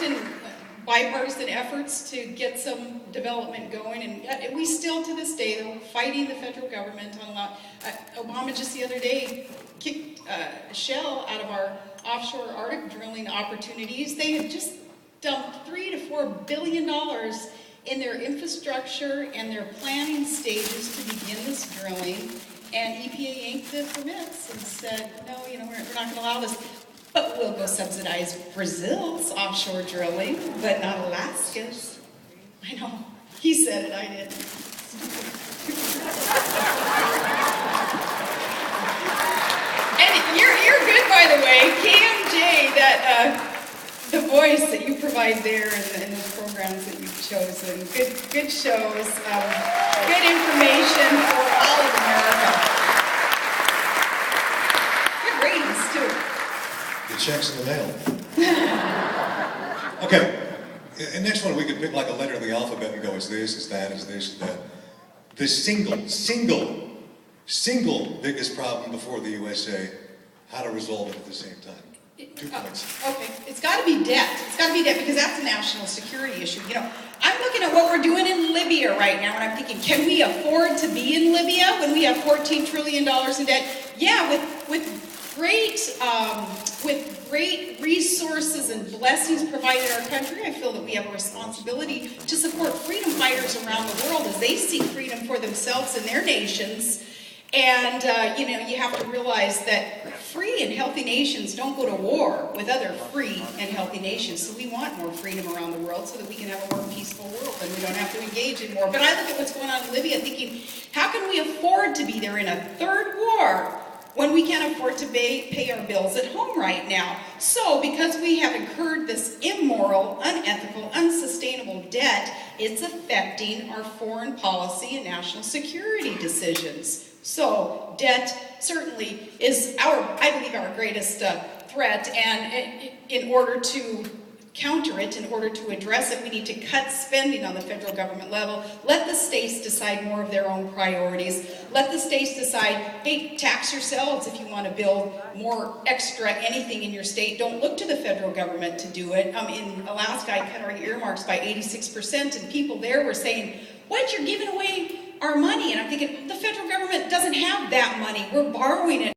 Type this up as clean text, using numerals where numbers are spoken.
in bipartisan efforts to get some development going, and we still, to this day, they're fighting the federal government on a lot. Obama just the other day kicked Shell out of our offshore Arctic drilling opportunities. They had just dumped $3 to $4 billion in their infrastructure and their planning stages to begin this drilling, and EPA yanked the permits and said, no, we're not going to allow this. But we'll go subsidize Brazil's offshore drilling, but not Alaska's. I know. He said it, I didn't. And you're good, by the way. KMJ, the voice that you provide there and the programs that you've chosen. Good shows, good information for all of America. Good ratings, too. The check's in the mail. Okay. And next one, we could pick like a letter of the alphabet and go, is this, is that, is this, is that. The single biggest problem before the USA, how to resolve it at the same time. 2 points. Okay, it's got to be debt. It's got to be debt because that's a national security issue. I'm looking at what we're doing in Libya right now, and I'm thinking, can we afford to be in Libya when we have $14 trillion in debt? Yeah, with great resources and blessings provided in our country, I feel that we have a responsibility to support freedom fighters around the world as they seek freedom for themselves and their nations. And, you have to realize that free and healthy nations don't go to war with other free and healthy nations. So we want more freedom around the world so that we can have a more peaceful world and we don't have to engage in war. But I look at what's going on in Libya thinking, how can we afford to be there in a third war when we can't afford to pay our bills at home right now? So because we have incurred this immoral, unethical, unsustainable debt, it's affecting our foreign policy and national security decisions. So debt certainly is I believe our greatest threat, and in order to counter it, in order to address it, we need to cut spending on the federal government level. Let the states decide more of their own priorities. Let the states decide, hey, tax yourselves if you want to build more extra anything in your state. Don't look to the federal government to do it. In Alaska, I cut our earmarks by 86%, and people there were saying, what, you're giving away our money? And I'm thinking, the federal government doesn't have that money. We're borrowing it.